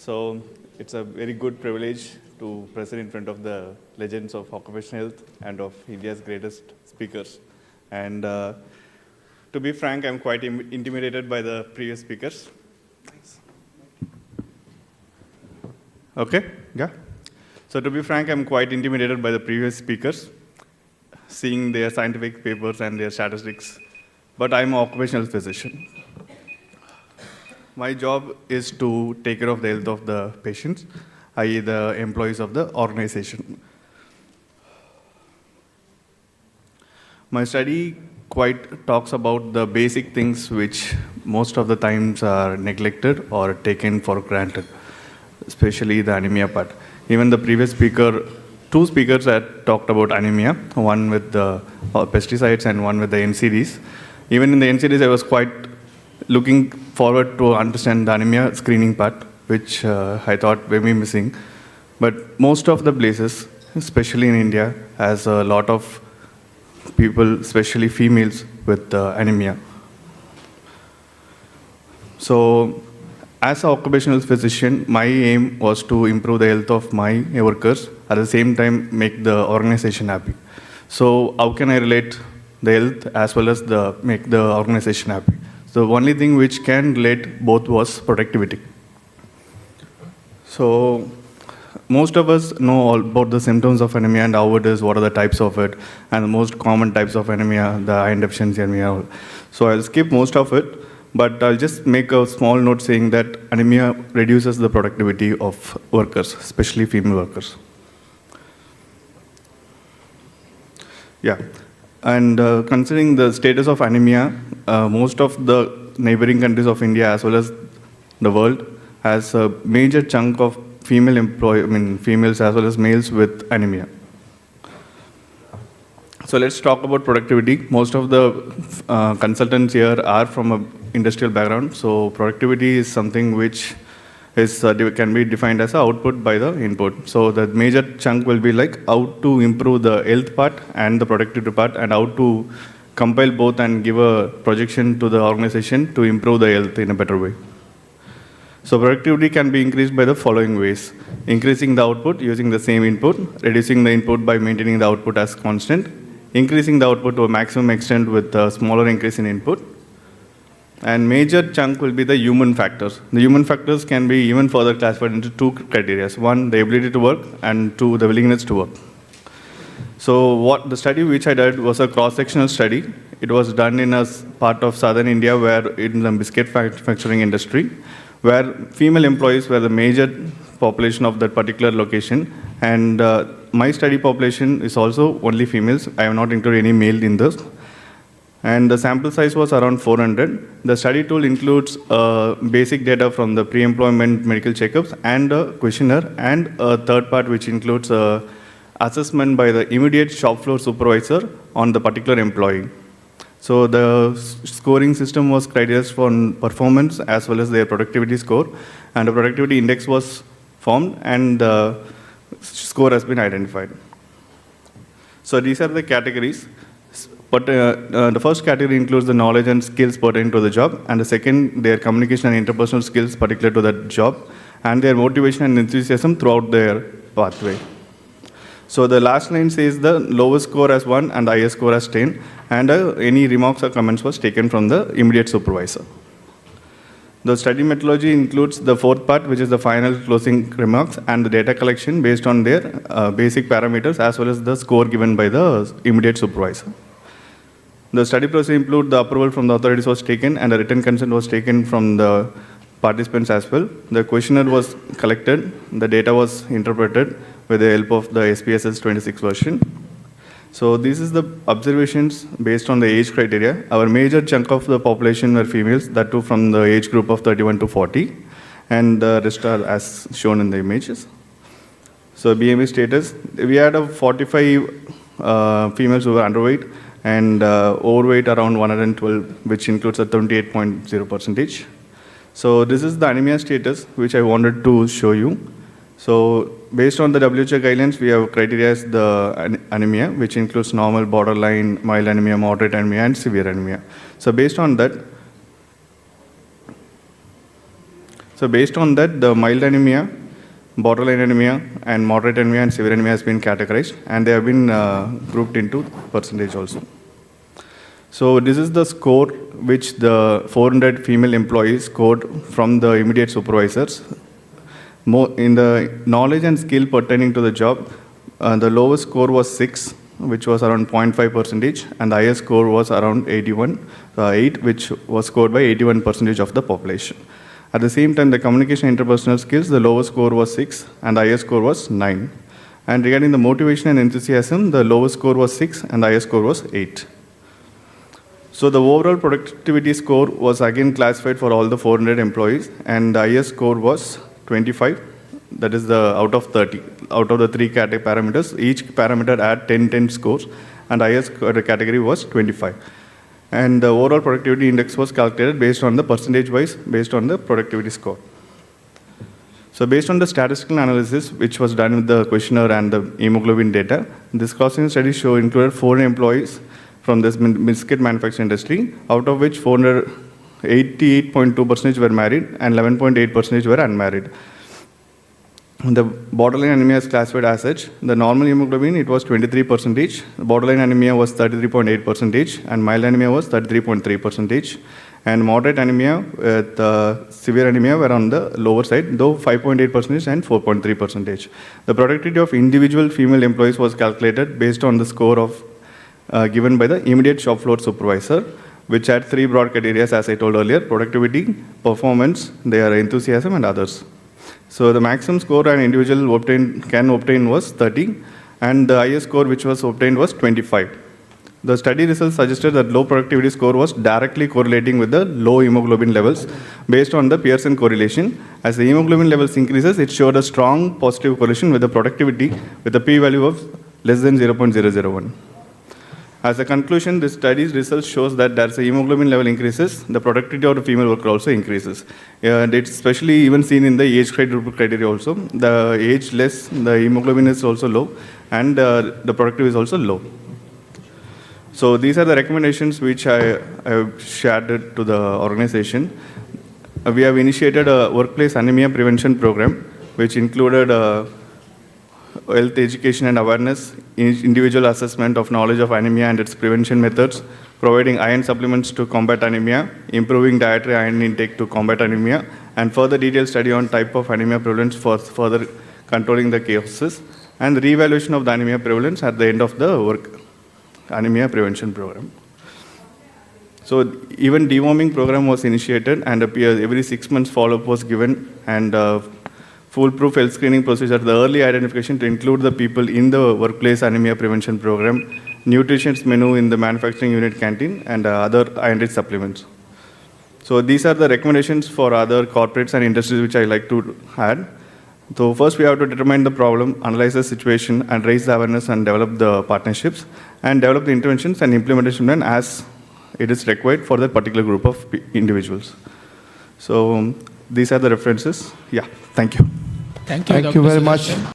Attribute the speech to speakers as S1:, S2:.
S1: So it's a very good privilege to present in front of the legends of occupational health and of India's greatest speakers. And to be frank, I'm quite intimidated by the previous speakers. Okay, yeah. So to be frank, I'm quite intimidated by the previous speakers, seeing their scientific papers and their statistics, but I'm an occupational physician. My job is to take care of the health of the patients, i.e. the employees of the organization. My study quite talks about the basic things which most of the times are neglected or taken for granted, especially the anemia part. Even the previous speaker, two speakers had talked about anemia, one with the pesticides and one with the NCDs. Even in the NCDs, I was quite looking forward to understand the anemia screening part, which I thought may be missing. But most of the places, especially in India, has a lot of people, especially females, with anemia. So, as an occupational physician, my aim was to improve the health of my workers, at the same time make the organization happy. So, how can I relate the health as well as make the organization happy? So, the only thing which can relate both was productivity. So, most of us know all about the symptoms of anemia and how it is, what are the types of it, and the most common types of anemia, the iron deficiency anemia. So, I'll skip most of it, but I'll just make a small note saying that anemia reduces the productivity of workers, especially female workers. Yeah. And considering the status of anemia, most of the neighboring countries of India as well as the world has a major chunk of females as well as males with anemia. So let's talk about productivity. Most of the consultants here are from an industrial background. So productivity is something which is can be defined as output by the input. So the major chunk will be like how to improve the health part and the productivity part, and how to compile both and give a projection to the organization to improve the health in a better way. So productivity can be increased by the following ways: increasing the output using the same input, reducing the input by maintaining the output as constant, increasing the output to a maximum extent with a smaller increase in input. And major chunk will be the human factors. The human factors can be even further classified into two criteria. One, the ability to work, and two, the willingness to work. So what the study which I did was a cross-sectional study. It was done in a part of southern India where in the biscuit manufacturing industry, where female employees were the major population of that particular location. And my study population is also only females. I have not included any male in this. And the sample size was around 400. The study tool includes basic data from the pre-employment medical checkups and a questionnaire, and a third part which includes assessment by the immediate shop floor supervisor on the particular employee. So the scoring system was criteria for performance as well as their productivity score, and the productivity index was formed, and the score has been identified. So these are the categories. But the first category includes the knowledge and skills pertaining to the job, and the second, their communication and interpersonal skills particular to that job, and their motivation and enthusiasm throughout their pathway. So the last line says the lowest score as 1 and the highest score as 10, and any remarks or comments was taken from the immediate supervisor. The study methodology includes the fourth part, which is the final closing remarks and the data collection based on their basic parameters as well as the score given by the immediate supervisor. The study process includes the approval from the authorities was taken, and a written consent was taken from the participants as well. The questionnaire was collected, the data was interpreted with the help of the SPSS 26 version. So this is the observations based on the age criteria. Our major chunk of the population were females, that too from the age group of 31 to 40, and the rest are as shown in the images. So BMI status, we had a 45 females who were underweight, and overweight around 112, which includes a 28.0%. So this is the anemia status which I wanted to show you. So based on the WHO guidelines, we have criteria as the anemia, which includes normal, borderline, mild anemia, moderate anemia, and severe anemia. So based on that, So based on that, the mild anemia, borderline anemia, and moderate anemia and severe anemia has been categorized, and they have been grouped into percentage also. So this is the score which the 400 female employees scored from the immediate supervisors. In the knowledge and skill pertaining to the job, the lowest score was 6, which was around 0.5 percentage, and the highest score was around 8, which was scored by 81% of the population. At the same time, the communication interpersonal skills, the lowest score was 6, and the highest score was 9. And regarding the motivation and enthusiasm, the lowest score was 6, and the highest score was 8. So the overall productivity score was again classified for all the 400 employees, and the highest score was 25. That is the out of 30. Out of the 3 parameters, each parameter had 10 scores, and the highest category was 25. And the overall productivity index was calculated based on the percentage-wise, based on the productivity score. So based on the statistical analysis, which was done with the questionnaire and the hemoglobin data, this cross-section study included 400 employees from this biscuit manufacturing industry, out of which 488.2% were married and 11.8% were unmarried. The borderline anemia is classified as such. The normal hemoglobin, it was 23%. Borderline anemia was 33.8%, and mild anemia was 33.3%. And moderate anemia, the severe anemia were on the lower side, though 5.8% and 4.3%. The productivity of individual female employees was calculated based on the score of given by the immediate shop floor supervisor, which had 3 broad criteria, as I told earlier: productivity, performance, their enthusiasm, and others. So the maximum score an individual can obtain was 30, and the highest score which was obtained was 25. The study results suggested that low productivity score was directly correlating with the low hemoglobin levels based on the Pearson correlation. As the hemoglobin levels increases, it showed a strong positive correlation with the productivity with a p-value of less than 0.001. As a conclusion, this study's results shows that as the hemoglobin level increases, the productivity of the female worker also increases. And it's especially even seen in the age criteria also. The age less, the hemoglobin is also low, and the productivity is also low. So these are the recommendations which I have shared to the organization. We have initiated a workplace anemia prevention program, which included health education and awareness, individual assessment of knowledge of anemia and its prevention methods, providing iron supplements to combat anemia, improving dietary iron intake to combat anemia, and further detailed study on type of anemia prevalence for further controlling the cases, and the reevaluation of the anemia prevalence at the end of the anemia prevention program. So even deworming program was initiated, and every 6 months follow-up was given, and foolproof health screening procedure, the early identification to include the people in the workplace anemia prevention program, nutrition menu in the manufacturing unit canteen, and other iron-rich supplements. So these are the recommendations for other corporates and industries which I like to add. So first we have to determine the problem, analyze the situation, and raise the awareness and develop the partnerships, and develop the interventions and implementation plan as it is required for that particular group of individuals. So these are the references. Yeah, thank you.
S2: Thank you,
S3: Thank
S2: Dr.
S3: you very much.
S2: Sudharsan.